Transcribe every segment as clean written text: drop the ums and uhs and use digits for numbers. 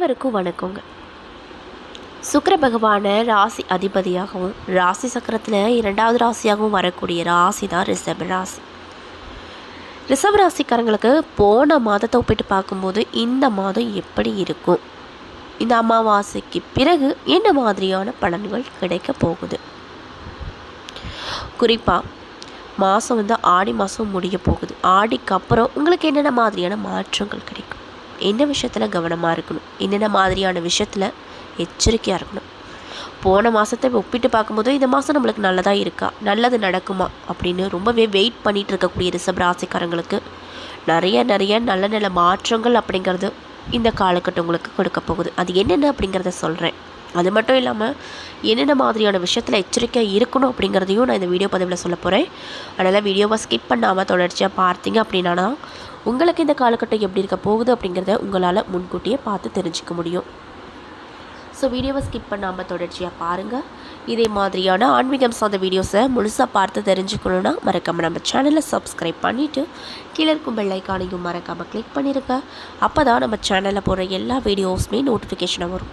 அனைவருக்கும் வணக்கங்க. சுக்கிர பகவான ராசி அதிபதியாகவும் ராசி சக்கரத்தில் 2வது ராசியாகவும் வரக்கூடிய ராசி தான் ரிஷப ராசி. ரிஷப ராசிக்காரங்களுக்கு போன மாதத்தை ஒப்பிட்டு பார்க்கும்போது இந்த மாதம் எப்படி இருக்கும், இந்த அமாவாசைக்கு பிறகு என்ன மாதிரியான பலன்கள் கிடைக்க போகுது, குறிப்பாக மாதம் ஆடி மாதம் முடிய போகுது. ஆடிக்கு அப்புறம் உங்களுக்கு என்னென்ன மாதிரியான மாற்றங்கள் கிடைக்கும், என்ன விஷயத்தில் கவனமாக இருக்கணும், என்னென்ன மாதிரியான விஷயத்தில் எச்சரிக்கையாக இருக்கணும். போன மாதத்தை ஒப்பிட்டு பார்க்கும்போது இந்த மாதம் நம்மளுக்கு நல்லதாக இருக்கா, நல்லது நடக்குமா அப்படின்னு ரொம்பவே வெயிட் பண்ணிகிட்டு இருக்கக்கூடிய ரிஷப ராசிக்காரங்களுக்கு நிறைய நல்ல நல்ல மாற்றங்கள் அப்படிங்கிறது இந்த காலகட்டம் உங்களுக்கு கொடுக்க போகுது. அது என்னென்ன அப்படிங்கிறத சொல்கிறேன். அது மட்டும் இல்லாமல் என்னென்ன மாதிரியான விஷயத்தில் எச்சரிக்கையாக இருக்கணும் அப்படிங்கிறதையும் நான் இந்த வீடியோ பதிவில் சொல்ல போகிறேன். அதனால் வீடியோவை ஸ்கிப் பண்ணாமல் தொடர்ச்சியாக பார்த்தீங்க அப்படின்னா உங்களுக்கு இந்த காலகட்டம் எப்படி இருக்க போகுது அப்படிங்கிறத உங்களால் முன்கூட்டியே பார்த்து தெரிஞ்சிக்க முடியும். ஸோ வீடியோவை ஸ்கிப் பண்ணாமல் தொடர்ச்சியாக பாருங்கள். இதே மாதிரியான ஆன்மீகம் சார்ந்த வீடியோஸை முழுசாக பார்த்து தெரிஞ்சுக்கணுன்னா மறக்காமல் நம்ம சேனலை சப்ஸ்கிரைப் பண்ணிவிட்டு கீழே இருக்கும் பெல் ஐக்கானையும் மறக்காமல் கிளிக் பண்ணிடுங்க. அப்போ தான் நம்ம சேனலில் போடுற எல்லா வீடியோஸுமே நோட்டிஃபிகேஷனாக வரும்.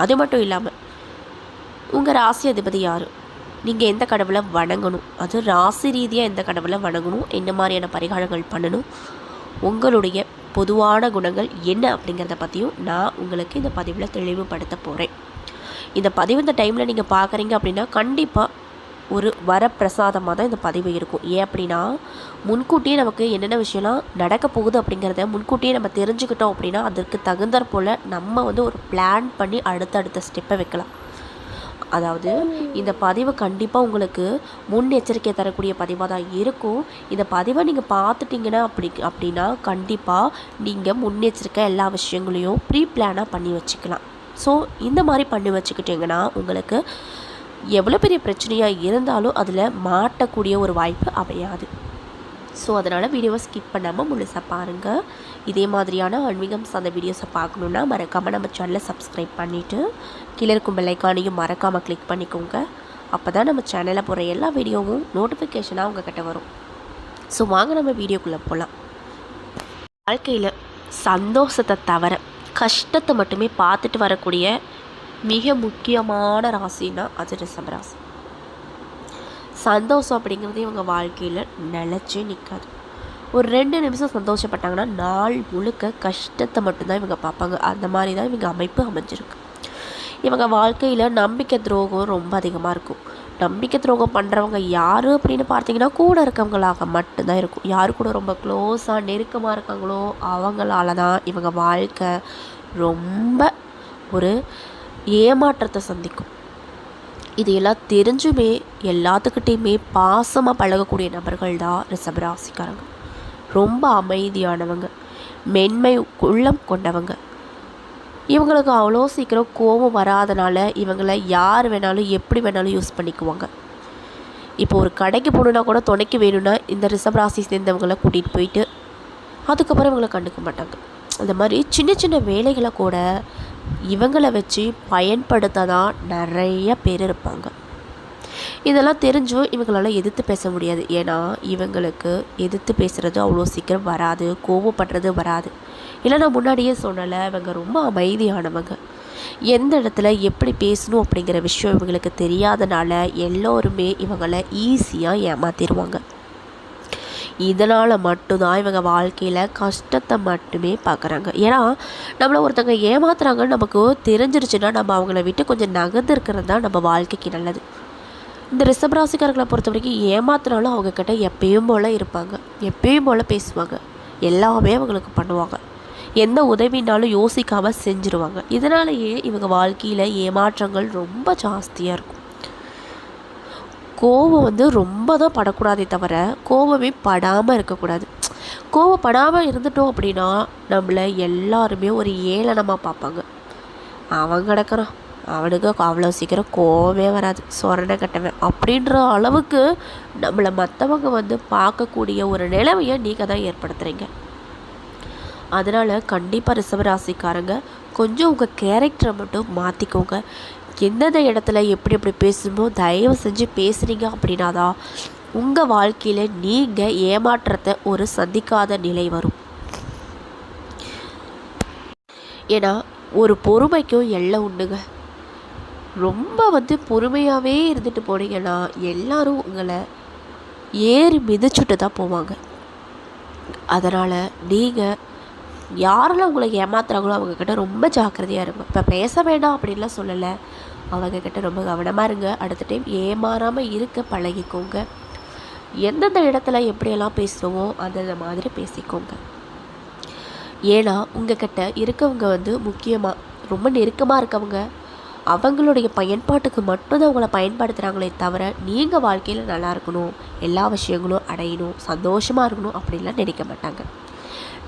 அது மட்டும் இல்லாமல் உங்கள் ராசி அதிபதி யார், நீங்கள் எந்த கடவுளை வணங்கணும், அது ராசி ரீதியாக எந்த கடவுளை வணங்கணும், என்ன மாதிரியான பரிகாரங்கள் பண்ணணும், உங்களுடைய பொதுவான குணங்கள் என்ன அப்படிங்கிறத பற்றியும் நான் உங்களுக்கு இந்த பதிவில் தெளிவுபடுத்த போகிறேன். இந்த பதிவு இந்த டைமில் நீங்கள் பார்க்குறீங்க அப்படின்னா கண்டிப்பாக ஒரு வரப்பிரசாதமாக தான் இந்த பதிவு இருக்கும். ஏன் அப்படின்னா முன்கூட்டியே நமக்கு என்னென்ன விஷயம்லாம் நடக்க போகுது அப்படிங்கிறத முன்கூட்டியே நம்ம தெரிஞ்சுக்கிட்டோம் அப்படின்னா அதற்கு தகுந்தாற் போல் நம்ம ஒரு பிளான் பண்ணி அடுத்தடுத்த ஸ்டெப்பை வைக்கலாம். அதாவது இந்த பதிவு கண்டிப்பாக உங்களுக்கு முன்னெச்சரிக்கை தரக்கூடிய பதிவாக தான் இருக்கும். இந்த பதிவை நீங்கள் பார்த்துட்டிங்கன்னா அப்படின்னா கண்டிப்பாக நீங்கள் முன்னெச்சரிக்கை எல்லா விஷயங்களையும் ப்ரீ பிளானாக பண்ணி வச்சுக்கலாம். ஸோ இந்த மாதிரி பண்ணி வச்சுக்கிட்டிங்கன்னா உங்களுக்கு எவ்வளோ பெரிய பிரச்சனையாக இருந்தாலும் அதில் மாட்டக்கூடிய ஒரு வாய்ப்பு அமையாது. ஸோ அதனால் வீடியோவை ஸ்கிப் பண்ணாமல் முழுசாக பாருங்கள். இதே மாதிரியான ஆன்மீகம் சார்ந்த வீடியோஸை பார்க்கணுன்னா மறக்காமல் நம்ம சேனலை சப்ஸ்கிரைப் பண்ணிவிட்டு கீழே இருக்கும் பெல் ஐக்கானையும் மறக்காமல் கிளிக் பண்ணிக்கோங்க. அப்போ தான் நம்ம சேனலில் போகிற எல்லா வீடியோவும் நோட்டிஃபிகேஷனாக உங்கள்கிட்ட வரும். ஸோ வாங்க நம்ம வீடியோக்குள்ளே போகலாம். வாழ்க்கையில் சந்தோஷத்தை தவிர கஷ்டத்தை மட்டுமே பார்த்துட்டு வரக்கூடிய மிக முக்கியமான ராசின்னா அது ரிஷப ராசி. சந்தோஷம் அப்படிங்கிறது இவங்க வாழ்க்கையில் நிலச்சே நிற்காது. ஒரு 2 நிமிஷம் சந்தோஷப்பட்டாங்கன்னா நாள் முழுக்க கஷ்டத்தை மட்டும்தான் இவங்க பார்ப்பாங்க. அந்த மாதிரி தான் இவங்க அமைப்பு அமைஞ்சிருக்கு. இவங்க வாழ்க்கையில் நம்பிக்கை துரோகம் ரொம்ப அதிகமாக இருக்கும். நம்பிக்கை துரோகம் பண்ணுறவங்க யார் அப்படின்னு பார்த்தீங்கன்னா கூட இருக்கவங்களாக மட்டும்தான் இருக்கும். யார் கூட ரொம்ப க்ளோஸாக நெருக்கமாக இருக்காங்களோ அவங்களால தான் இவங்க வாழ்க்கை ரொம்ப ஒரு ஏமாற்றத்தை சந்திக்கும். இது எல்லாம் தெரிஞ்சுமே எல்லாத்துக்கிட்டேயுமே பாசமாக பழகக்கூடிய நபர்கள் தான் ரிஷப ராசிக்காரங்க. ரொம்ப அமைதியானவங்க, மென்மை உள்ளம் கொண்டவங்க. இவங்களுக்கு அவ்வளோ சீக்கிரம் கோபம் வராதனால இவங்களை யார் வேணாலும் எப்படி வேணாலும் யூஸ் பண்ணிக்குவாங்க. இப்போ ஒரு கடைக்கு போகணுன்னா கூட துணைக்கு வேணும்னா இந்த ரிஷப ராசி சேர்ந்தவங்களை கூட்டிகிட்டு போயிட்டு அதுக்கப்புறம் இவங்களை கண்டுக்க மாட்டாங்க. அந்த மாதிரி சின்ன வேலைகளை கூட இவங்களை வச்சு பயன்படுத்த தான் நிறைய பேர் இருப்பாங்க. இதெல்லாம் தெரிஞ்சும் இவங்களால் எதிர்த்து பேச முடியாது. ஏன்னா இவங்களுக்கு எதிர்த்து பேசுகிறது அவ்வளோ சீக்கிரம் வராது, கோபப்படுறது வராது. இல்லை நான் முன்னாடியே சொன்னலை, இவங்க ரொம்ப அமைதியானவங்க. எந்த இடத்துல எப்படி பேசணும் அப்படிங்கிற விஷயம் இவங்களுக்கு தெரியாதனால எல்லோருமே இவங்களை ஈஸியாக ஏமாற்றிடுவாங்க. இதனால் மட்டும்தான் இவங்க வாழ்க்கையில் கஷ்டத்தை மட்டுமே பார்க்குறாங்க. ஏன்னா நம்மளை ஒருத்தங்க ஏமாத்துறாங்கன்னு நமக்கு தெரிஞ்சிருச்சுன்னா நம்ம அவங்கள விட்டு கொஞ்சம் நகர்ந்து இருக்கிறது தான் நம்ம வாழ்க்கைக்கு நல்லது. இந்த ரிஷப ராசிக்காரர்களை பொறுத்த வரைக்கும் ஏமாத்தினாலும் அவங்கக்கிட்ட எப்பயும் போல் இருப்பாங்க, எப்பயும் போல் பேசுவாங்க, எல்லாமே அவங்களுக்கு பண்ணுவாங்க. எந்த உதவினாலும் யோசிக்காமல் செஞ்சுருவாங்க. இதனாலேயே இவங்க வாழ்க்கையில் ஏமாற்றங்கள் ரொம்ப ஜாஸ்தியாக இருக்கும். கோபம் ரொம்ப தான் படக்கூடாதே தவிர கோபமே படாமல் இருக்கக்கூடாது. கோபப்படாமல் இருந்துட்டோம் அப்படின்னா நம்மளை எல்லாருமே ஒரு ஏளனமாக பார்ப்பாங்க. அவன் கிடக்கிறான், அவனுக்கு அவ்வளோ சீக்கிரம் கோபமே வராது, சொரணை கட்டவன் அப்படின்ற அளவுக்கு நம்மளை மற்றவங்க பார்க்கக்கூடிய ஒரு நிலைமையை நீங்கள் தான் ஏற்படுத்துகிறீங்க. அதனால் கண்டிப்பாக ரிஷப ராசிக்காரங்க கொஞ்சம் உங்கள் கேரக்டரை மட்டும் மாற்றிக்கோங்க. எந்தெந்த இடத்துல எப்படி பேசுமோ தயவு செஞ்சு பேசுகிறீங்க அப்படின்னா தான் உங்கள் வாழ்க்கையில் நீங்கள் ஏமாற்றத்தை ஒரு சந்திக்காத நிலை வரும். ஏன்னா ஒரு பொறுமைக்கும் எல்லை உண்டுங்க. ரொம்ப பொறுமையாகவே இருந்துட்டு போனீங்கன்னா எல்லாரும் உங்களை ஏறி மிதிச்சுட்டு தான் போவாங்க. அதனால் நீங்கள் யாரெல்லாம் உங்களை ஏமாத்துறாங்களோ அவங்கக்கிட்ட ரொம்ப ஜாக்கிரதையாக இருங்க. இப்போ பேச வேண்டாம் அப்படின்லாம் சொல்லலை, அவங்கக்கிட்ட ரொம்ப கவனமாக இருங்க. அடுத்த டைம் ஏமாறாமல் இருக்க பழகிக்கோங்க. எந்தெந்த இடத்துல எப்படியெல்லாம் பேசுகிறோமோ அந்தந்த மாதிரி பேசிக்கோங்க. ஏன்னா உங்ககிட்ட இருக்கவங்க முக்கியமாக ரொம்ப நெருக்கமாக இருக்கவங்க அவங்களுடைய பயன்பாட்டுக்கு மட்டும்தான் உங்களை பயன்படுத்துகிறாங்களே தவிர நீங்கள் வாழ்க்கையில் நல்லா இருக்கணும், எல்லா விஷயங்களும் அடையணும், சந்தோஷமாக இருக்கணும் அப்படின்லாம் நினைக்க மாட்டாங்க.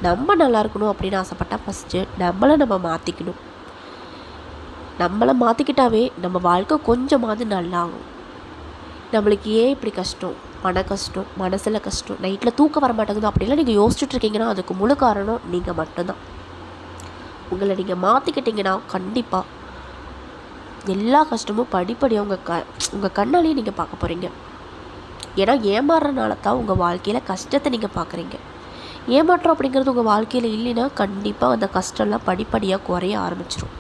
நம்ம நல்லா இருக்கணும் அப்படின்னு ஆசைப்பட்டால் ஃபஸ்ட்டு நம்ம மாற்றிக்கணும். நம்மளை மாற்றிக்கிட்டாவே நம்ம வாழ்க்கை கொஞ்சமாவது நல்லாகும். நம்மளுக்கு ஏன் இப்படி கஷ்டம், மன கஷ்டம், மனசில் கஷ்டம், நைட்டில் தூக்கம் வர மாட்டேங்குது அப்படிலாம் நீங்கள் யோசிச்சுட்டு இருக்கீங்கன்னா அதுக்கு முழு காரணம் நீங்கள் மட்டும்தான். உங்களை நீங்கள் மாற்றிக்கிட்டீங்கன்னா கண்டிப்பாக எல்லா கஷ்டமும் படிப்படியாக உங்கள் கண்ணாலேயே நீங்கள் பார்க்க போகிறீங்க. ஏன்னா ஏமாறுறனால தான் உங்கள் வாழ்க்கையில் கஷ்டத்தை நீங்கள் பார்க்குறீங்க. ஏமாற்றம் அப்படிங்கிறது உங்கள் வாழ்க்கையில் இல்லைன்னா கண்டிப்பாக அந்த கஷ்டம்லாம் படிப்படியாக குறைய ஆரம்பிச்சிடும்.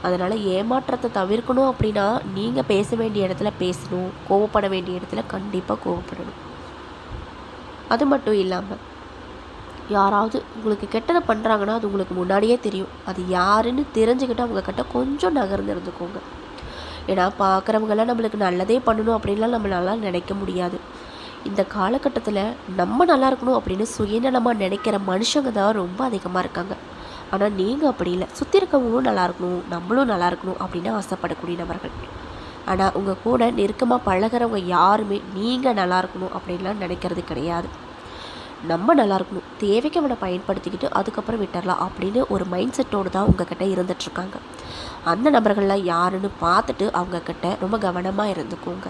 அதனால் ஏமாற்றத்தை தவிர்க்கணும் அப்படின்னா நீங்கள் பேச வேண்டிய இடத்துல பேசணும், கோவப்பட வேண்டிய இடத்துல கண்டிப்பாக கோவப்படணும். அது மட்டும் இல்லாமல் யாராவது உங்களுக்கு கெட்டதை பண்ணுறாங்கன்னா அது உங்களுக்கு முன்னாடியே தெரியும். அது யாருன்னு தெரிஞ்சுக்கிட்டு அவங்கக்கிட்ட கொஞ்சம் நகர்ந்து இருந்துக்கோங்க. ஏன்னா பார்க்குறவங்கெல்லாம் நம்மளுக்கு நல்லதே பண்ணணும் அப்படின்லாம் நம்மளால நினைக்க முடியாது. இந்த காலகட்டத்தில் நம்ம நல்லா இருக்கணும் அப்படின்னு சுயநலமாக நினைக்கிற மனுஷங்க தான் ரொம்ப அதிகமாக இருக்காங்க. ஆனால் நீங்கள் அப்படி இல்லை. சுற்றி இருக்கவங்களும் நல்லா இருக்கணும், நம்மளும் நல்லா இருக்கணும் அப்படின்னு ஆசைப்படக்கூடிய நபர்கள். ஆனால் உங்கள் கூட நெருக்கமாக பழகிறவங்க யாருமே நீங்கள் நல்லா இருக்கணும் அப்படின்லாம் நினைக்கிறது கிடையாது. நம்ம நல்லா இருக்கணும், தேவைக்கு அவனை பயன்படுத்திக்கிட்டு அதுக்கப்புறம் விட்டுடலாம் அப்படின்னு ஒரு மைண்ட் செட்டோடு தான் உங்ககிட்ட இருந்துகிட்ருக்காங்க. அந்த நபர்கள்லாம் யாருன்னு பார்த்துட்டு அவங்கக்கிட்ட ரொம்ப கவனமாக இருந்துக்கோங்க.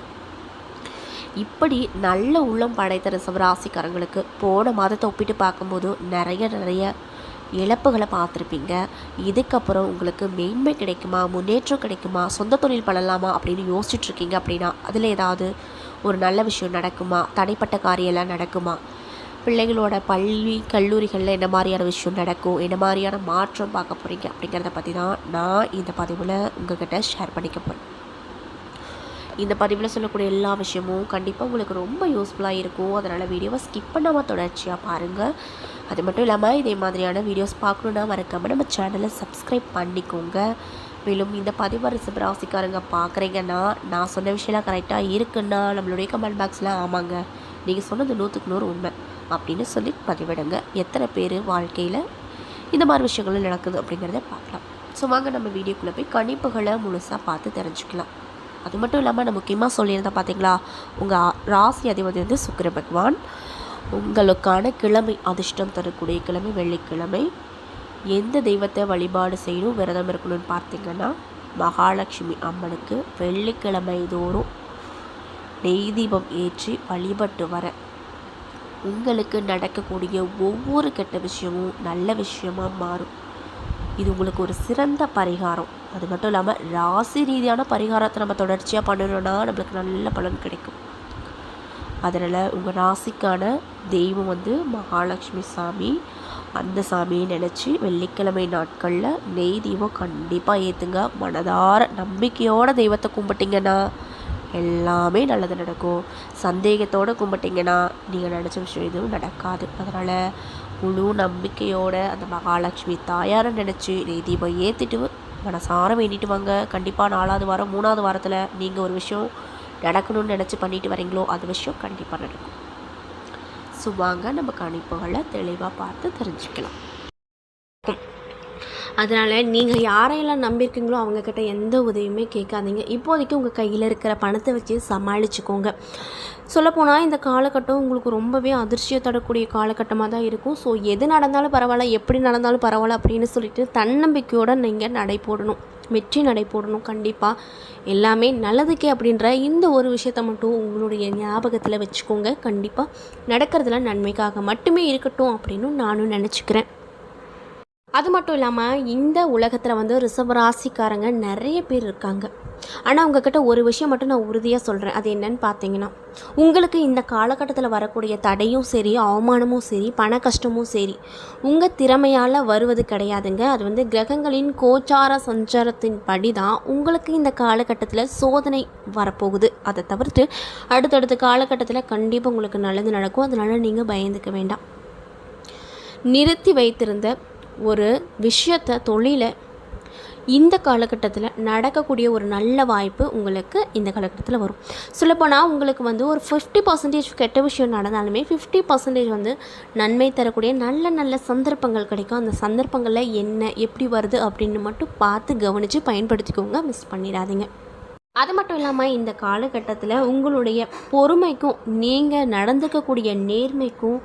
இப்படி நல்ல உள்ளம் படைத்த ரிஷபராசிக்காரங்களுக்கு போன மாதத்தை ஒப்பிட்டு பார்க்கும்போது நிறைய இழப்புகளை பார்த்துருப்பீங்க. இதுக்கப்புறம் உங்களுக்கு மேன்மை கிடைக்குமா, முன்னேற்றம் கிடைக்குமா, சொந்த தொழில் பண்ணலாமா அப்படின்னு யோசிச்சுட்ருக்கீங்க அப்படின்னா அதில் ஏதாவது ஒரு நல்ல விஷயம் நடக்குமா, தடைப்பட்ட காரியெல்லாம் நடக்குமா, பிள்ளைகளோட பள்ளி கல்லூரிகளில் என்ன மாதிரியான விஷயம் நடக்கும், என்ன மாதிரியான மாற்றம் பார்க்க போகிறீங்க அப்படிங்கிறத பற்றி தான் நான் இந்த பதிவில் உங்கள்கிட்ட ஷேர் பண்ணிக்க போகிறேன். இந்த பதிவில் சொல்லக்கூடிய எல்லா விஷயமும் கண்டிப்பாக உங்களுக்கு ரொம்ப யூஸ்ஃபுல்லாக இருக்கும். அதனால் வீடியோவை ஸ்கிப் பண்ணாமல் தொடர்ச்சியாக பாருங்கள். அது மட்டும் இல்லாமல் இதே மாதிரியான வீடியோஸ் பார்க்கணுன்னா மறக்காமல் நம்ம சேனலை சப்ஸ்கிரைப் பண்ணிக்கோங்க. மேலும் இந்த பதிவை ரிஷபராசிக்காரங்க பார்க்குறீங்கன்னா நான் சொன்ன விஷயம்லாம் கரெக்டாக இருக்குன்னா நம்மளுடைய கமெண்ட் பாக்ஸில் ஆமாங்க நீங்கள் சொன்னது 100க்கு 100 உண்மை அப்படின்னு சொல்லி பதிவிடுங்க. எத்தனை பேர் வாழ்க்கையில் இந்த மாதிரி விஷயங்களும் நடக்குது அப்படிங்கிறத பார்க்கலாம். ஸோ வாங்க நம்ம வீடியோக்குள்ளே போய் கணிப்புகளை முழுசாக பார்த்து தெரிஞ்சுக்கலாம். அது மட்டும் இல்லாமல் நான் முக்கியமாக சொல்லியிருந்தேன் பார்த்தீங்களா, உங்கள் ராசி அதிபதி சுக்கிர பகவான். உங்களுக்கான கிழமை, அதிர்ஷ்டம் தரக்கூடிய கிழமை வெள்ளிக்கிழமை. எந்த தெய்வத்தை வழிபாடு செய்யணும், விரதம் இருக்கணும்னு பார்த்தீங்கன்னா மகாலட்சுமி அம்மனுக்கு வெள்ளிக்கிழமை தோறும் நெய் தீபம் ஏற்றி வழிபட்டு வர உங்களுக்கு நடக்கக்கூடிய ஒவ்வொரு கெட்ட விஷயமும் நல்ல விஷயமாக மாறும். இது உங்களுக்கு ஒரு சிறந்த பரிகாரம். அது மட்டும் இல்லாமல் ராசி ரீதியான பரிகாரத்தை நம்ம தொடர்ச்சியாக பண்ணணும்னா நம்மளுக்கு நல்ல பலன் கிடைக்கும். அதனால் உங்கள் ராசிக்கான தெய்வம் மகாலட்சுமி சாமி. அந்த சாமியை நினச்சி வெள்ளிக்கிழமை நாட்களில் நெய் தீபம் கண்டிப்பாக ஏற்றுங்க. மனதார நம்பிக்கையோட தெய்வத்தை கும்பிட்டிங்கன்னா எல்லாமே நல்லது நடக்கும். சந்தேகத்தோடு கும்பிட்டிங்கன்னா நீங்கள் நினச்ச விஷயம் எதுவும் நடக்காது. அதனால் முழு நம்பிக்கையோட அந்த மகாலட்சுமி தாயாரை நினச்சி நெய் தீபம் ஏற்றிட்டு மனசார வேண்டிட்டு வாங்க. கண்டிப்பாக 4வது வாரம் 3வது வாரத்தில் நீங்கள் ஒரு விஷயம் நடக்கணும்னு நினச்சி பண்ணிட்டு வரீங்களோ அது விஷயம் கண்டிப்பாக நடக்கும். ஸோ வாங்க நம்ம கணிப்புகளை தெளிவாக பார்த்து தெரிஞ்சுக்கலாம். அதனால் நீங்கள் யாரையெல்லாம் நம்பியிருக்கீங்களோ அவங்கக்கிட்ட எந்த உதவியுமே கேட்காதீங்க. இப்போதைக்கு உங்கள் கையில் இருக்கிற பணத்தை வச்சு சமாளிச்சுக்கோங்க. சொல்லப்போனால் இந்த காலகட்டம் உங்களுக்கு ரொம்பவே அதிர்ச்சியை தரக்கூடிய காலகட்டமாக தான் இருக்கும். ஸோ எது நடந்தாலும் பரவாயில்ல, எப்படி நடந்தாலும் பரவாயில்ல அப்படின்னு சொல்லிட்டு தன்னம்பிக்கையோடு நீங்கள் நடை போடணும், வெற்றி நடை போடணும். கண்டிப்பாக எல்லாமே நல்லதுக்கே அப்படின்ற இந்த ஒரு விஷயத்தை மட்டும் உங்களுடைய ஞாபகத்தில் வச்சுக்கோங்க. கண்டிப்பாக நடக்கிறதுல நன்மைக்காக மட்டுமே இருக்கட்டும் அப்படின்னு நானும் நினச்சிக்கிறேன். அது மட்டும் இல்லாமல் இந்த உலகத்தில் வந்து ரிஷப ராசிக்காரங்க நிறைய பேர் இருக்காங்க. ஆனால் உங்ககிட்ட ஒரு விஷயம் மட்டும் நான் உறுதியாக சொல்கிறேன். அது என்னன்னு பார்த்தீங்கன்னா, உங்களுக்கு இந்த காலகட்டத்தில் வரக்கூடிய தடையும் சரி, அவமானமும் சரி, பண கஷ்டமும் சரி, உங்கள் திறமையால் வருவது கிடையாதுங்க. அது வந்து கிரகங்களின் கோச்சார சஞ்சாரத்தின் படி தான் உங்களுக்கு இந்த காலகட்டத்தில் சோதனை வரப்போகுது. அதை தவிர்த்து அடுத்தடுத்த காலகட்டத்தில் கண்டிப்பாக உங்களுக்கு நல்லது நடக்கும். அதனால் நீங்கள் பயந்துக்க வேண்டாம். நிறுத்தி வைத்திருந்த ஒரு விஷயத்தை, தொழிலை இந்த காலகட்டத்தில் நடக்கக்கூடிய ஒரு நல்ல வாய்ப்பு உங்களுக்கு இந்த காலகட்டத்தில் வரும். சொல்லப்போனால் உங்களுக்கு வந்து ஒரு 50% கெட்ட விஷயம் நடந்தாலுமே 50% வந்து நன்மை தரக்கூடிய நல்ல நல்ல சந்தர்ப்பங்கள் கிடைக்கும். அந்த சந்தர்ப்பங்களில் என்ன எப்படி வருது அப்படின்னு மட்டும் பார்த்து கவனித்து பயன்படுத்திக்கோங்க, மிஸ் பண்ணிடாதீங்க. அது மட்டும் இல்லாமல் இந்த காலகட்டத்தில் உங்களுடைய பொறுமைக்கும் நீங்கள் நடந்துக்கக்கூடிய நேர்மைக்கும்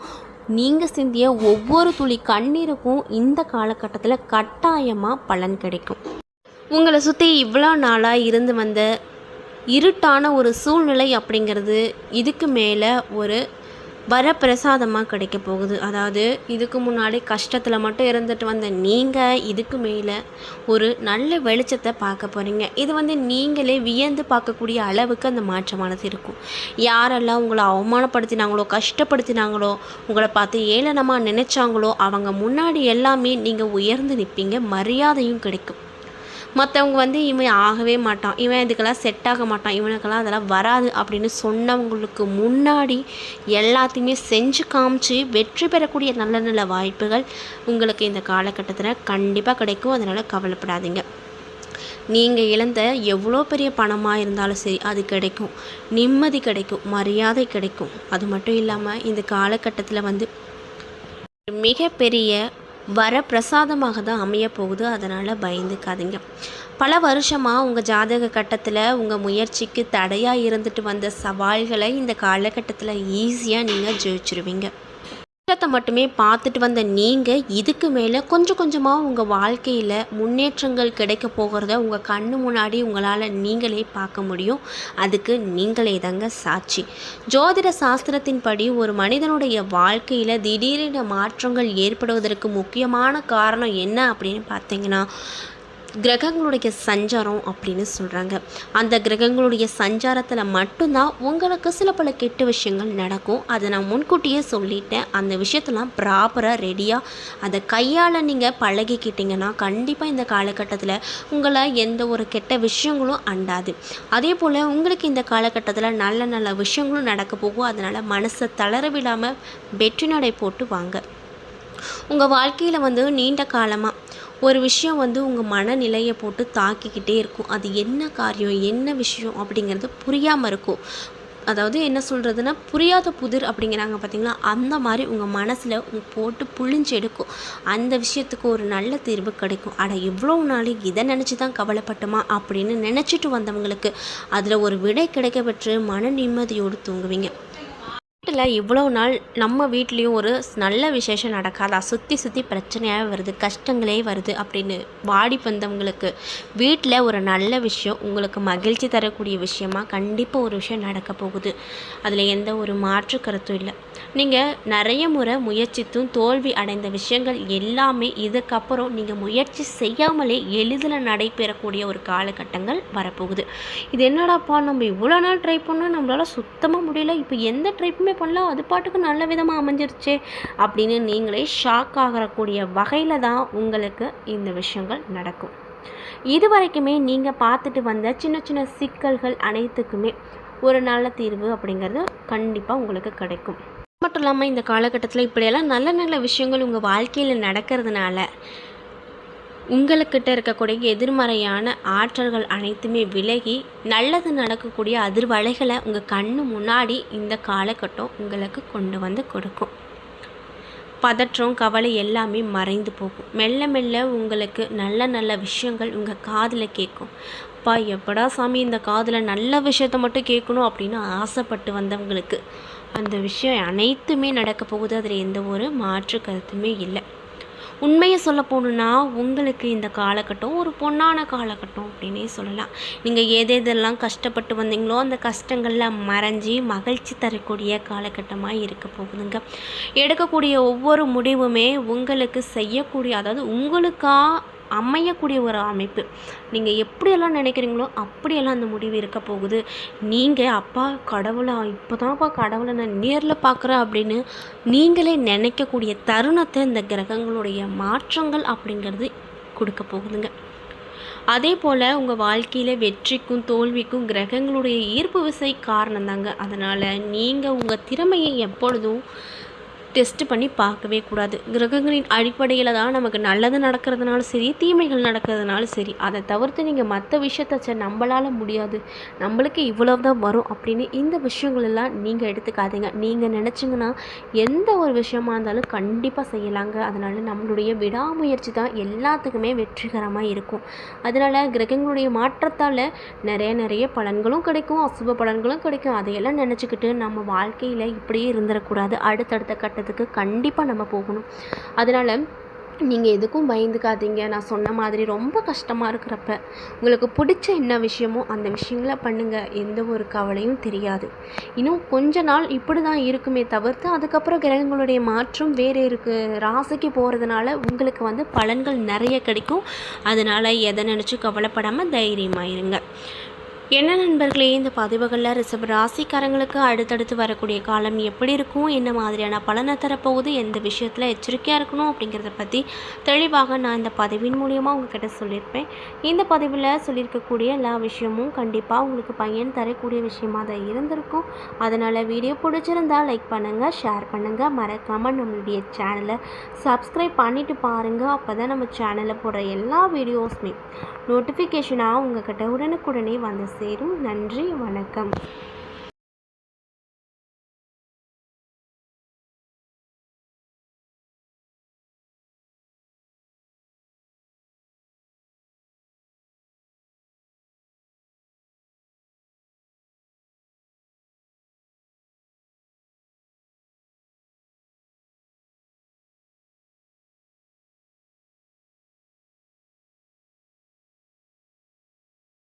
நீங்கள் சிந்திய ஒவ்வொரு துளி கண்ணீருக்கும் இந்த காலகட்டத்தில் கட்டாயமாக பலன் கிடைக்கும். உங்களை சுற்றி இவ்வளோ நாளாக இருந்து வந்த இருட்டான ஒரு சூழ்நிலை அப்படிங்கிறது இதுக்கு மேலே ஒரு வரப்பிரசாதமாக கிடைக்க போகுது. அதாவது இதுக்கு முன்னாடி கஷ்டத்தில் மட்டும் இருந்துட்டு வந்த நீங்கள் இதுக்கு மேலே ஒரு நல்ல வெளிச்சத்தை பார்க்க போகிறீங்க. இது வந்து நீங்களே வியந்து பார்க்கக்கூடிய அளவுக்கு அந்த மாற்றமானது இருக்கும். யாரெல்லாம் உங்களை அவமானப்படுத்தினாங்களோ, கஷ்டப்படுத்தினாங்களோ, உங்களை பார்த்து ஏளனமாக நினைச்சாங்களோ, அவங்க முன்னாடி எல்லாமே நீங்கள் உயர்ந்து நிற்பீங்க. மரியாதையும் கிடைக்கும். மற்றவங்க வந்து இவன் ஆகவே மாட்டான், இவன் இதுக்கெல்லாம் செட் ஆக மாட்டான், இவனுக்கெல்லாம் அதெல்லாம் வராது அப்படின்னு சொன்னவங்களுக்கு முன்னாடி எல்லாத்தையுமே செஞ்சு காமிச்சு வெற்றி பெறக்கூடிய நல்ல நல்ல வாய்ப்புகள் உங்களுக்கு இந்த காலகட்டத்தில் கண்டிப்பாக கிடைக்கும். அதனால் கவலைப்படாதீங்க. நீங்கள் இழந்த எவ்வளோ பெரிய பணமாக இருந்தாலும் சரி அது கிடைக்கும். நிம்மதி கிடைக்கும், மரியாதை கிடைக்கும். அது மட்டும் இல்லாமல் இந்த காலகட்டத்தில் வந்து மிகப்பெரிய வரப்பிரசாதமாக தான் அமைய போகுது. அதனால் பயந்துக்காதீங்க. பல வருஷமாக உங்கள் ஜாதக கட்டத்தில் உங்கள் முயற்சிக்கு தடையாக இருந்துட்டு வந்த சவால்களை இந்த காலகட்டத்தில் ஈஸியாக நீங்கள் ஜெயிச்சிருவீங்க. கஷ்டத்தை மட்டுமே பார்த்துட்டு வந்த நீங்கள் இதுக்கு மேலே கொஞ்சம் கொஞ்சமாக உங்கள் வாழ்க்கையில் முன்னேற்றங்கள் கிடைக்க போகிறத உங்கள் கண்ணு முன்னாடி உங்களால் நீங்களே பார்க்க முடியும். அதுக்கு நீங்களே தாங்க சாட்சி. ஜோதிட சாஸ்திரத்தின்படி ஒரு மனிதனுடைய வாழ்க்கையில் திடீரென மாற்றங்கள் ஏற்படுவதற்கு முக்கியமான காரணம் என்ன அப்படின்னு பார்த்தீங்கன்னா கிரகங்களுடைய சஞ்சாரம் அப்படின்னு சொல்கிறாங்க. அந்த கிரகங்களுடைய சஞ்சாரத்தில் மட்டும்தான் உங்களுக்கு சில பல கெட்ட விஷயங்கள் நடக்கும். அதை நான் முன்கூட்டியே சொல்லிட்டேன். அந்த விஷயத்தெல்லாம் ப்ராப்பராக ரெடியாக அதை கையால் நீங்கள் பழகிக்கிட்டிங்கன்னா கண்டிப்பாக இந்த காலகட்டத்தில் உங்களை எந்த ஒரு கெட்ட விஷயங்களும் அண்டாது. அதே போல் உங்களுக்கு இந்த காலகட்டத்தில் நல்ல நல்ல விஷயங்களும் நடக்க போகும். அதனால் மனசை தளர விடாமல் வெற்றி நடை போட்டு வாங்க. உங்கள் வாழ்க்கையில் வந்து நீண்ட காலமாக ஒரு விஷயம் வந்து உங்கள் மனநிலையை போட்டு தாக்கிக்கிட்டே இருக்கும். அது என்ன காரியம், என்ன விஷயம் அப்படிங்கிறது புரியாமல் இருக்கும். அதாவது என்ன சொல்கிறதுனா புரியாத புதிர் அப்படிங்கிறாங்க பார்த்தீங்களா, அந்த மாதிரி உங்கள் மனசில் போட்டு புழிஞ்சு எடுக்கும். அந்த விஷயத்துக்கு ஒரு நல்ல தீர்வு கிடைக்கும். அட இவ்வளோ நாள் இதை நினச்சி தான் கவலைப்பட்டோமா அப்படின்னு நினச்சிட்டு வந்தவங்களுக்கு அதில் ஒரு விடை கிடைக்க பெற்று மன நிம்மதியோடு தூங்குவீங்க. வீட்டில் இவ்வளோ நாள் நம்ம வீட்லேயும் ஒரு நல்ல விசேஷம் நடக்காதா, சுற்றி பிரச்சனையாக வருது, கஷ்டங்களே வருது அப்படின்னு வாடி வந்தவங்களுக்கு வீட்டில் ஒரு நல்ல விஷயம், உங்களுக்கு மகிழ்ச்சி தரக்கூடிய விஷயமா கண்டிப்பாக ஒரு விஷயம் நடக்க போகுது. அதில் எந்த ஒரு மாற்று கருத்தும் இல்லை. நீங்கள் நிறைய முறை முயற்சித்தும் தோல்வி அடைந்த விஷயங்கள் எல்லாமே இதுக்கப்புறம் நீங்கள் முயற்சி செய்யாமலே எளிதில் நடைபெறக்கூடிய ஒரு காலகட்டங்கள் வரப்போகுது. இது என்னடாப்பா, நம்ம இவ்வளோ நாள் ட்ரை பண்ணோம், நம்மளால் சுத்தமாக முடியல, இப்போ எந்த ட்ரைப்புமே பண்ணலாம், அது பாட்டுக்கு நல்ல விதமாக அமைஞ்சிருச்சே அப்படின்னு நீங்களே ஷாக் ஆகக்கூடிய வகையில் தான் உங்களுக்கு இந்த விஷயங்கள் நடக்கும். இது வரைக்குமே நீங்கள் பார்த்துட்டு வந்த சின்ன சின்ன சிக்கல்கள் அனைத்துக்குமே ஒரு நல்ல தீர்வு அப்படிங்கிறது கண்டிப்பாக உங்களுக்கு கிடைக்கும். மட்டும் இல்லாமல் இந்த காலகட்டத்தில் இப்படியெல்லாம் நல்ல நல்ல விஷயங்கள் உங்கள் வாழ்க்கையில் நடக்கிறதுனால உங்களுக்கிட்ட இருக்கக்கூடிய எதிர்மறையான ஆற்றல்கள் அனைத்துமே விலகி நல்லது நடக்கக்கூடிய அதிர்வலைகளை உங்கள் கண்ணு முன்னாடி இந்த காலகட்டம் உங்களுக்கு கொண்டு வந்து கொடுக்கும். பதற்றம், கவலை எல்லாமே மறைந்து போகும். மெல்ல மெல்ல உங்களுக்கு நல்ல நல்ல விஷயங்கள் உங்கள் காதில் கேட்கும். அப்பா எப்படா சாமி இந்த காதில் நல்ல விஷயத்தை மட்டும் கேட்கணும் அப்படின்னு ஆசைப்பட்டு வந்தவங்களுக்கு அந்த விஷயம் அனைத்துமே நடக்க போகுது. அதில் எந்த ஒரு மாற்று கருத்துமே இல்லை. உண்மையை சொல்ல போகணுன்னா உங்களுக்கு இந்த காலகட்டம் ஒரு பொன்னான காலகட்டம் அப்படின்னே சொல்லலாம். நீங்கள் எதெல்லாம் கஷ்டப்பட்டு வந்தீங்களோ அந்த கஷ்டங்களில் மறைஞ்சி மகிழ்ச்சி தரக்கூடிய காலகட்டமாக இருக்க போகுதுங்க. எடுக்கக்கூடிய ஒவ்வொரு முடிவுமே உங்களுக்கு செய்யக்கூடிய, அதாவது உங்களுக்கா அமையக்கூடிய ஒரு அமைப்பு. நீங்கள் எப்படியெல்லாம் நினைக்கிறீங்களோ அப்படியெல்லாம் அந்த முடிவு இருக்க போகுது. நீங்கள் அப்பா கடவுளா, இப்போ தான்ப்பா கடவுளை நான் நேரில் பார்க்குறேன் அப்படின்னு நீங்களே நினைக்கக்கூடிய தருணத்தை இந்த கிரகங்களுடைய மாற்றங்கள் அப்படிங்கிறது கொடுக்க போகுதுங்க. அதே போல் உங்கள் வாழ்க்கையில் வெற்றிக்கும் தோல்விக்கும் கிரகங்களுடைய ஈர்ப்பு விசை காரணம் தாங்க. அதனால் நீங்கள் உங்கள் திறமையை எப்பொழுதும் டெஸ்ட் பண்ணி பார்க்கவே கூடாது. கிரகங்களின் அடிப்படையில் தான் நமக்கு நல்லது நடக்கிறதுனாலும் சரி, தீமைகள் நடக்கிறதுனாலும் சரி, அதை தவிர்த்து நீங்கள் மற்ற விஷயத்த நம்மளால் முடியாது, நம்மளுக்கு இவ்வளவு தான் வரும் அப்படின்னு இந்த விஷயங்கள் எல்லாம் நீங்கள் எடுத்துக்காதீங்க. நீங்கள் நினச்சிங்கன்னா எந்த ஒரு விஷயமா இருந்தாலும் கண்டிப்பாக செய்யலாங்க. அதனால் நம்மளுடைய விடாமுயற்சி தான் எல்லாத்துக்குமே வெற்றிகரமாக இருக்கும். அதனால் கிரகங்களுடைய மாற்றத்தால் நிறைய பலன்களும் கிடைக்கும், அசுப பலன்களும் கிடைக்கும். அதையெல்லாம் நினச்சிக்கிட்டு நம்ம வாழ்க்கையில் இப்படியே இருந்துடக்கூடாது. அடுத்தடுத்த கட்டத்துக்கு கண்டிப்பாக நம்ம போகணும். அதனால் நீங்கள் எதுக்கும் பயந்துக்காதீங்க. நான் சொன்ன மாதிரி ரொம்ப கஷ்டமாக இருக்கிறப்ப உங்களுக்கு பிடிச்ச என்ன விஷயமோ அந்த விஷயங்களை பண்ணுங்கள். எந்த ஒரு கவலையும் தெரியாது. இன்னும் கொஞ்ச நாள் இப்படி தான் இருக்குமே தவிர்த்து அதுக்கப்புறம் கிரகங்களுடைய மாற்றம் வேறு ராசிக்கு போகிறதுனால உங்களுக்கு பலன்கள் நிறைய கிடைக்கும். அதனால் எதை நினச்சி கவலைப்படாமல் தைரியமாக இருங்க. என்ன நண்பர்களே, இந்த பதிவுகளில் ரிஷப ராசிக்காரங்களுக்கு அடுத்தடுத்து வரக்கூடிய காலம் எப்படி இருக்கும், என்ன மாதிரியான பலனை தரப்போகுது, எந்த விஷயத்தில் எச்சரிக்கையாக இருக்கணும் அப்படிங்கிறத பற்றி தெளிவாக நான் இந்த பதிவின் மூலியமாக உங்ககிட்ட சொல்லியிருப்பேன். இந்த பதிவில் சொல்லியிருக்கக்கூடிய எல்லா விஷயமும் கண்டிப்பாக உங்களுக்கு பயன் தரக்கூடிய விஷயமாக தான் இருந்திருக்கும். அதனால் வீடியோ பிடிச்சிருந்தால் லைக் பண்ணுங்கள், ஷேர் பண்ணுங்கள், மறக்காமல் நம்மளுடைய சேனலை சப்ஸ்கிரைப் பண்ணிவிட்டு பாருங்கள். அப்போ தான் நம்ம சேனலில் போடுற எல்லா வீடியோஸுமே நோட்டிஃபிகேஷனாக உங்கள்கிட்ட உடனுக்குடனே வந்து சேரும். நன்றி, வணக்கம்.